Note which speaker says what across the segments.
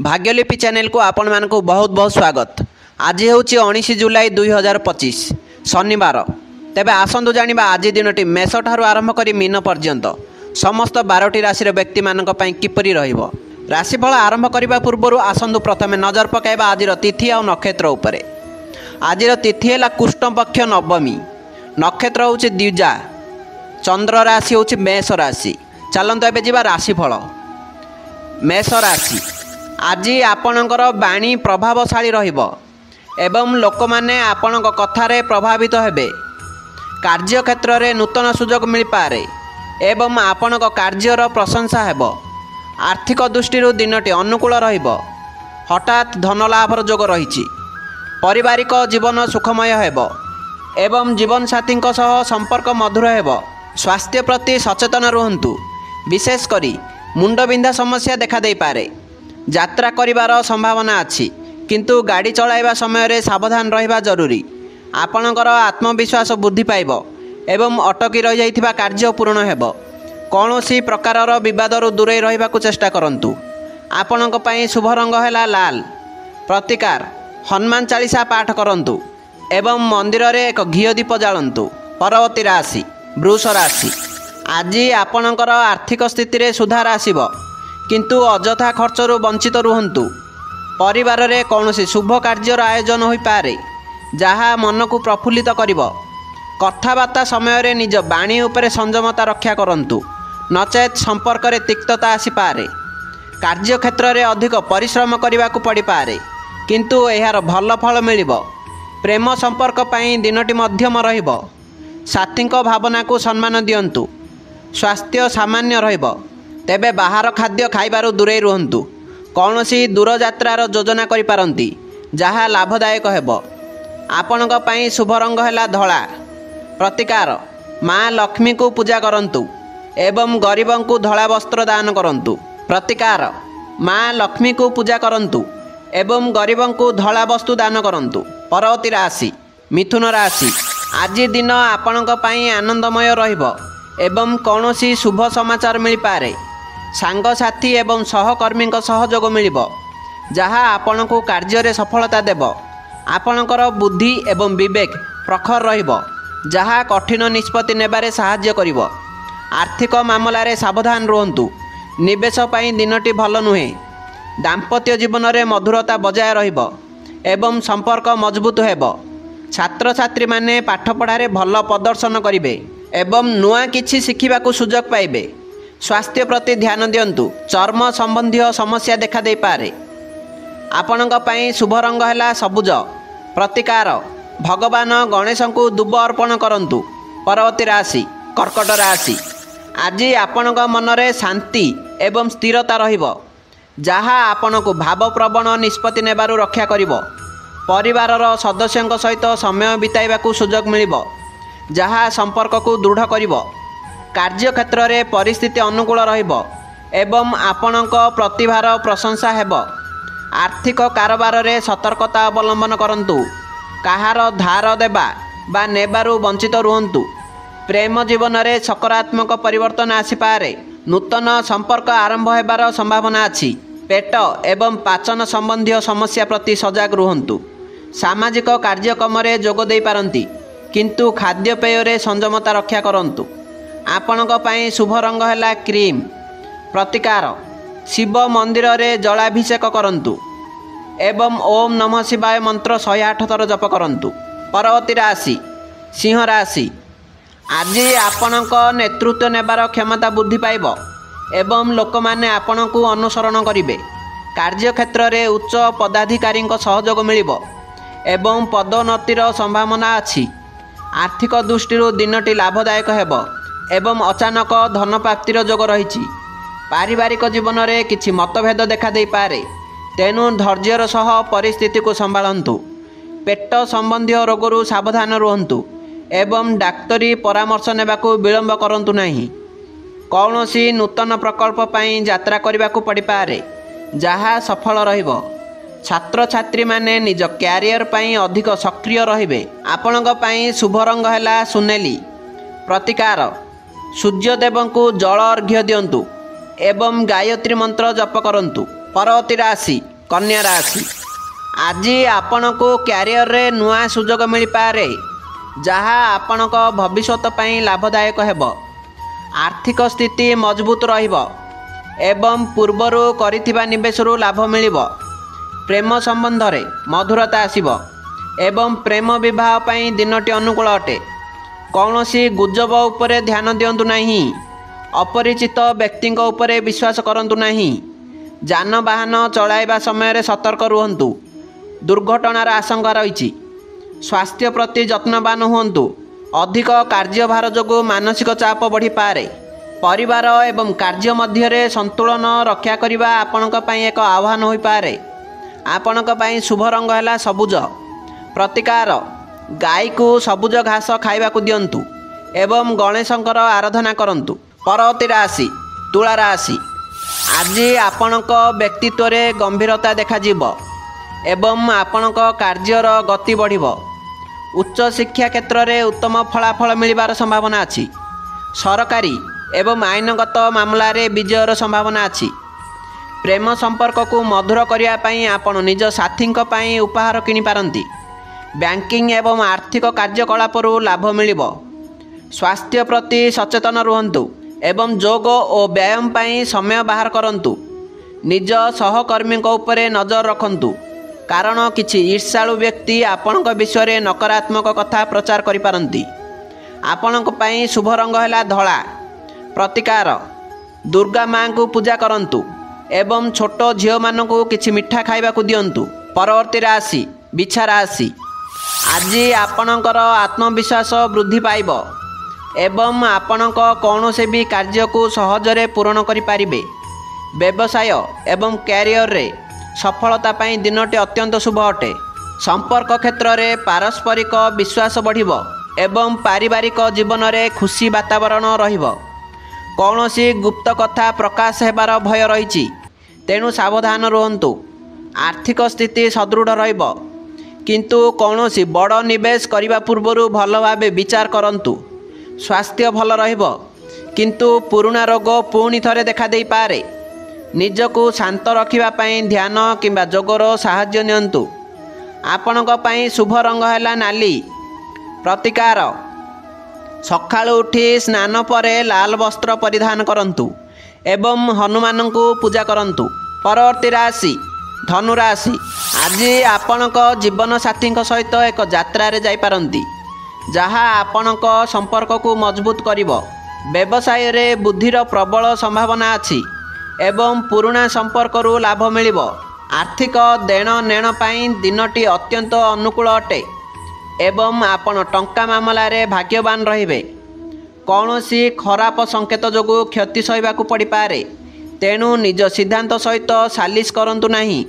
Speaker 1: भाग्यलिपि channel को आपण मानक बहुत बहुत स्वागत। आज हूँ 19 जुलाई 2025 शनिवार। तेबे आसतु जानिबा आज दिनटी मेष ठारू आरंभ करी मीन पर्यंत समस्त 12टी राशि व्यक्ति मानक पई किपरि रहिबो। राशिफल आरंभ करने पूर्व आसतु प्रथमे नजर पकाइबा आजिर तिथि और नक्षत्र उपरे। आजिर तिथि है कृष्णपक्ष नवमी, नक्षत्र हूँ द्विजा, चंद्र राशि हूँ मेष राशि। चलतु एबे जिबा राशिफल। मेष राशि आज आपणकर बाणी प्रभावशाली रहिबो एवं लोक माने आपणक कथारे प्रभावित हेबे। कार्य क्षेत्र में नूतन सुजोग मिल पारे एवं आपणक कार्यर प्रशंसा हेबो। आर्थिक दृष्टि दिनटी अनुकूल रहिबो। हठात धन लाभर जोग रही। पारिवारिक जीवन सुखमय हेबो एवं जीवन साथी सह संपर्क मधुर हेबो। स्वास्थ्य प्रति सचेतन रुहंतु। विशेष करी मुंडबिंधा समस्या देखा दे पारे। यात्रा करिवार संभावना अछि किंतु गाड़ी चलाइबा समय रे सावधान रहिबा जरूरी। आपणकर आत्मविश्वास वृद्धि पाइबो एवं अटकी रहि जाइथिबा कार्य पूर्ण हेबो। कौनसी प्रकारर विवादरू दूरे रहिबाकु चेष्टा करंतु। आपणक पई शुभ रंग हैला लाल। प्रतिकार हनुमान चालीसा पाठ करंतु एवं मंदिर रे एक घियो दीप जालंतु। परवर्ती राशि वृष राशि। आज आपणकर आर्थिक स्थिति रे सुधार आसिबो किंतु अजथा खर्चरू वंचित रुहंतु। परिवार रे कौनसी शुभ कार्यर आयोजन होई पारे जहा मन को प्रफुल्लित करिवो। कथाबार्ता समय रे निज बाणी उपरे संयमता रक्षा करंतु नचेत संपर्क रे तिक्तता आसी पारे। कार्य क्षेत्र रे अधिक परिश्रम करने को पड़ पारे किंतु एहार भल फल मिलिबो। प्रेम संपर्क पई दिनटी मध्यम रहिबो। साथीक भावना को सम्मान दियंतु। स्वास्थ्य सामान्य रहिबो। तेबे बाहर खाद्य खाइबारु दूरे रुहंतु। कौनसी दूर यात्रार योजना करि पारंती जहा लाभदायक हेबो। आपणक पई शुभ रंग हैला धला। प्रतिकार माँ लक्ष्मी को पूजा करंतु एवं गरीबों को धला वस्त्र दान करंतु। प्रतिकार माँ लक्ष्मी को पूजा करंतु एवं गरीबों को धला वस्तु दान करंतु। परवर्ती राशि मिथुन राशि। आज दिन आपणक पई आनंदमय रहिबो एवं कौनसी शुभ समाचार मिल पारे। सांग साथी एवं सहकर्मी सहयोग मिलिबो जहा आपण को कार्य रे सफलता देबो। आपणकर बुद्धि एवं विवेक प्रखर रहिबो जहा कठिन निष्पत्ति नेबारे सहाय्य करिवो। आर्थिक मामला रे सावधान रुहंतु। निवेश पई दिनटी भल नुहे। दाम्पत्य जीवन रे मधुरता बजाय रहिबो एवं संपर्क मजबूत हेबो। छात्र छात्री माने पाठ पढ़ारे भल प्रदर्शन करिवे एवं नुआ किछि शिखिबाकू सुजोग पाइबे। स्वास्थ्य प्रति ध्यान दियंतु। चर्म संबंधी समस्या देखा दे पारे। आपणक पई शुभ रंग हैला सबुज। प्रतिकार भगवान गणेश को दुब अर्पण करंतु। परवर्ती राशि कर्कट राशि। आज आपणक मनरे शांति एवं स्थिरता रहिबो जहा आपण को भावप्रवण निष्पत्ति नेबारु रक्षा करिवो। परिवारर सदस्यंक सहित समय बिताइबाकू सुजोग मिलिबो जहा संपर्क को दृढ़ करिवो। कार्य क्षेत्र में परिस्थिति अनुकूल रहिबो एवं आपणक प्रतिभार प्रशंसा हेबो। आर्थिक कारोबार रे सतर्कता अवलंबन करंतु। कहार धार देबा बा नेबारु वंचित रुहंतु। प्रेम जीवन में सकारात्मक परिवर्तन आसीपारे। नूतन संपर्क आरंभ हेबार संभावना अछि। पेट एवं पाचन संबंधी समस्या प्रति सजग रुहंतु। सामाजिक कार्यक्रम रे जोग देई पारंती किंतु खाद्यपेय रे संयमता रक्षा करंतु। आपणक पई शुभ रंग हैला क्रीम। प्रतिकार शिव मंदिर रे जलाभिषेक करंतु एवं ओम नमः शिवाय मंत्र 108 थर जप करंतु। परवर्ती राशि सिंह राशि। आज आपणक नेतृत्व नेबार क्षमता वृद्धि पाइबो एवं लोक माने आपण को अनुसरण करिवे। कार्य क्षेत्र में उच्च पदाधिकारी सहयोग मिलिबो एवं पदोन्नतिर संभावना अछि। आर्थिक दृष्टि दिनटी लाभदायक हेबो एवं अचानक धन प्राप्तिर जोग रही। पारिवारिक जीवन में किछि मतभेद देखा दे पारे तेणु धैर्यर सह परिस्थिति को संभालंतु। पेट संबंधी रोगरू सावधान रुहंतु एवं डाक्तरी परामर्श नेबाकू विलंब करंतु नहीं। कौनसी नूतन प्रकल्प पई यात्रा करबाकू पड़ पारे जहा सफल रहिबो। छात्र छात्री माने निज क्यारियर पई अधिक सक्रिय रहिबे। आपणक पई शुभ रंग हैला सुनेली। प्रतिकार सूर्यदेव को जल अर्घ्य दियंतु एवं गायत्री मंत्र जप करंतु। परवर्ती राशि कन्या राशि आज आपणको क्यारियर रे नुआ सुजोग मिल पारे जहाँ आपणक भविष्यत पई लाभदायक हेब। आर्थिक स्थिति मजबूत रहिब एवं पूर्वरु करिथिबा निवेशरु लाभ मिलिब। प्रेम संबंध रे मधुरता आसिब एवं प्रेम विवाह पई दिनटी अनुकूल अटे। कौनसी गुजब उपरे ध्यान दियंतु नहीं। अपरिचित व्यक्ति उपरे विश्वास करंतु नहीं। जानवाहन चलाइबा समय रे सतर्क रुहंतु। दुर्घटनार आशंका रही। स्वास्थ्य प्रति जत्नवान हुंतु। अधिक कार्यभार जोगु मानसिक चाप बढ़ी पारे। परिवार एवं कार्य मध्य संतुलन रक्षा करने आपणक पई एक आह्वान हो पारे। आपणक पई शुभ रंग है सबुज। प्रतिकार गाई को सबुज घास खाइबाकु दियंतु एवं गणेशंकर आराधना करंतु। परवर्ती राशि तुला राशि आज आपणक व्यक्तित्व रे गंभीरता देखाजिब एवं आपणक कार्यर गति बढ़िब। उच्च शिक्षा क्षेत्र में उत्तम फलाफल मिलबार संभावना अछि। सरकारी एवं आईनगत मामला रे विजयर संभावना अछि। प्रेम संपर्क को मधुर करने पई आपण निज साथी पई उपहार किनि पारंती। बैंकिंग एवं आर्थिक कार्यकलापरू लाभ मिलिब। स्वास्थ्य प्रति सचेतन रुहंतु एवं योग और व्यायाम पई समय बाहर करंतु। निज सहकर्मी उपरे नजर रखंतु कारण किछि ईर्ष्यालु व्यक्ति आपणक विषय रे नकारात्मक कथा प्रचार करि पारंती। आपणक पई शुभ रंग है धला। प्रतिकार दुर्गा माँ को पूजा करंतु एवं छोट झील मानू किछि मिठा खाइबाकु दियंतु। परवर्ती राशि बिछा राशि आज आपणकर आत्मविश्वास वृद्धि पाइब एवं आपणक कौनसे भी कार्य को सहजरे पूर्ण करि पारिबे। व्यवसाय एवं कैरियर रे सफलता पाई दिनटी अत्यंत शुभ अटे। संपर्क क्षेत्र में पारस्परिक विश्वास बढ़िब एवं पारिवारिक जीवन में खुशी वातावरण रहिब। कौनसी गुप्त कथा प्रकाश हेबार भय रही तेणु सावधान रुहंतु। आर्थिक स्थिति सदृढ़ रहिब किंतु कौनसी बड़ निवेश करने पूर्व भल भाव विचार करंतु। स्वास्थ्य भल रहिब किंतु पुराना रोग पुणी थरे देखा दे पारे। निजको शांत रखापी ध्यान किंबा जोगर साहाय्य नियंतु। आपणक पई शुभ रंग है नाली। प्रतिकार सकाळु उठी स्नान परे लाल वस्त्र परिधान करंतु एवं हनुमान को पूजा करंतु। परवर्ती राशि धनुराशि आज आपणक जीवन साथी सहित एक यात्रा रे जाई पारंती जहाँ आपणक संपर्क को मजबूत करिब। व्यवसाय रे बुद्धिर प्रबल संभावना अछि एवं पुराना संपर्क रु लाभ मिलिब। आर्थिक देण नेण पाई दिनटी अत्यंत अनुकूल अटे एवं आपण टंका मामला रे भाग्यवान रहिबे। कौनसी खराब संकेत जोगु क्षति सहिबाकु पड़ी पारे तेणु निज सिद्धांत सहित सालिश करंतु नहीं।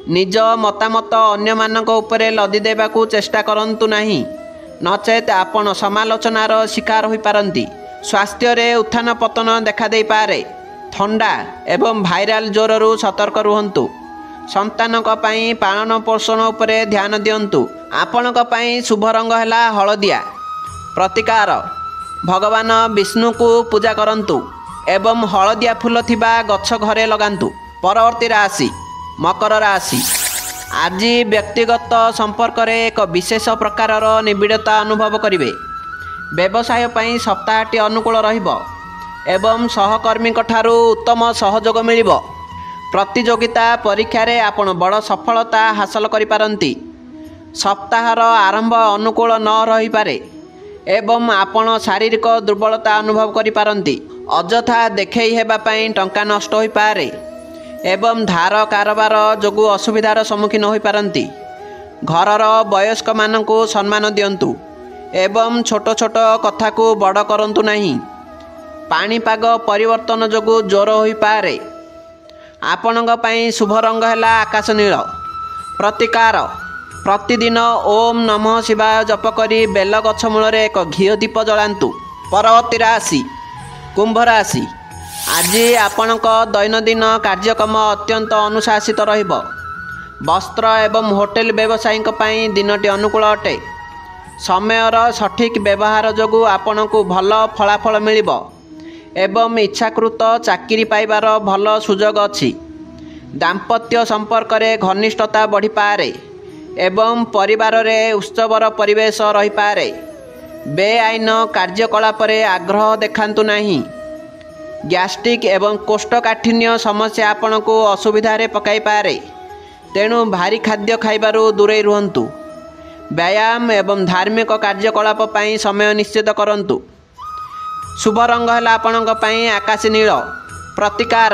Speaker 1: निज मतामत अन्य मानक उपरे लदी देबाकू चेष्टा करंतु नहीं नचेत आपण समालोचनार शिकार होई पारंती। स्वास्थ्य रे उत्थान पतन देखा दे पारे। ठंडा एवं भाइराल ज्वररू सतर्क रुहंतु। संतानक पई पालन पोषण उपरे ध्यान दियंतु। आपणक पई शुभ रंग है हलदिया। प्रतिकार भगवान विष्णु को पूजा करंतु एवं हलदिया फूल थिबा गछ घरे लगांतु। परवर्ती राशि मकर राशि आज व्यक्तिगत संपर्क रे एक विशेष प्रकारर निबिड़ता अनुभव करिवे। व्यवसाय पई सप्ताहटी अनुकूल रहिब एवं सहकर्मी ठारू उत्तम सहयोग मिलिब। प्रतियोगिता परीक्षा रे आपण बड़ सफलता हासिल करि पारंती। सप्ताहर आरंभ अनुकूल न रही पारे एवं आपण शारीरिक दुर्बलता अनुभव करि पारंती। अजथा देखै हेबा पई टंका नष्ट होई पारे एवं धार कारोबार जोगु असुविधार सम्मुखीन होई पारंती। घरर वयस्क मानकु सम्मान दियंतु एवं छोट छोट कथा को बड़ करंतु नहीं। पाणीपाग परिवर्तन जोगु ज्वर होई पारे। आपणक पई शुभ रंग है आकाश नील। प्रतिकार प्रतिदिन ओम नमः शिवाय जप करी बेल गछ मूल एक घी दीप जलांतु। परवर्ती राशि कुंभ राशि आज आपणक दैनंदिन कार्यक्रम अत्यंत अनुशासित रहिब। वस्त्र एवं होटेल व्यवसायी पई दिनटी अनुकूल अटे। समयर सठिक व्यवहार जोगु आपणकु भल फलाफल मिलिब एवं इच्छाकृत चाकरी पाइबार भल सुजोग अछि। दाम्पत्य संपर्क घनिष्ठता बढ़ी पारे एवं परिवार रे उत्सवर परिवेश रही पारे। बेआईन कार्यकलाप आग्रह देखांतु नहीं। गैस्ट्रिक एवं कोष्ठकाठिन्य समस्या आपण को असुविधा पकाई पारे, तेणु भारी खाद्य खाइबारु दूरे रुहंतु। व्यायाम एवं धार्मिक कार्यकलाप पई समय निश्चित करंतु। शुभ रंग है आपणक पई आकाशी नील। प्रतिकार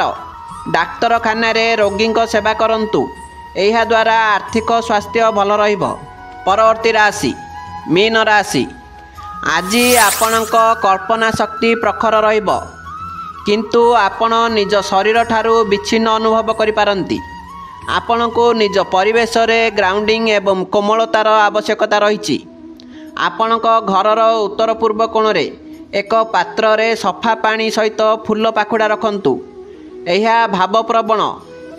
Speaker 1: डाक्तरखाना रोगी सेवा करंतु। एहा द्वारा आर्थिक स्वास्थ्य भल रहिबो। परवर्ती राशि मीन राशि। आज आपणक कल्पना शक्ति प्रखर रहिबो, किंतु आपण निज शरीर ठारू विच्छिन्न अनुभव करिपारंती। आपण को निज परिवेश रे ग्राउंडिंग एवं कोमलतार आवश्यकता रही। आपणक घरर उत्तर पूर्व कोण रे एक पात्र रे सफा पानी सहित फूल पाखुड़ा रखंतु। यह भावप्रवण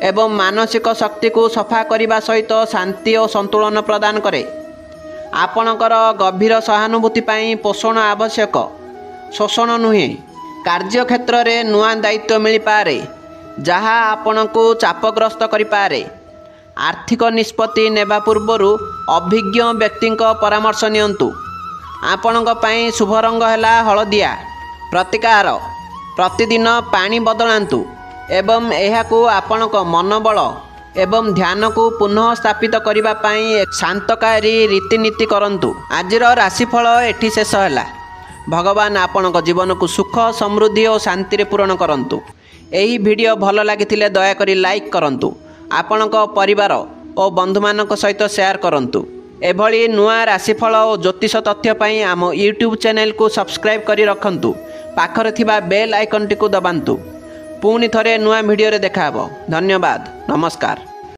Speaker 1: एवं मानसिक शक्ति को सफा करने सहित शांति और संतुलन प्रदान करे। आपणकर गभीर सहानुभूति पाई पोषण आवश्यक, शोषण नुहे। कार्यक्षेत्र रे नुआ दायित्व मिल पारे, जहाँ आपण को चापग्रस्त करिपारे। आर्थिक निष्पत्ति नेबा पूर्वरु अभिज्ञ व्यक्ति परामर्श नियंतु। आपणक पई शुभ रंग है हलदिया। प्रतिकार प्रतिदिन पानी बदलांतु एवं एहाकू आपणक मनोबल एवं ध्यान को पुनः स्थापित करने पाई शांतकारी रीतिनीति करंतु। आजिर राशिफल एठी शेष है। भगवान आपणक जीवन को सुख समृद्धि और शांति रे पूर्ण करंतु। एही वीडियो भल लगी दयाकोरी लाइक करंतु। आपणक परिवार और बंधु मानक सहित शेयर करंतु। एभली नुआ राशिफल और ज्योतिष तथ्य पाई आम यूट्यूब चैनल को सब्सक्राइब करी रखंतु। पाखरे थिबा बेल आइकन टी को दबांतु। पुणी थरे नुआ वीडियो रे देखा हबो। धन्यवाद। नमस्कार।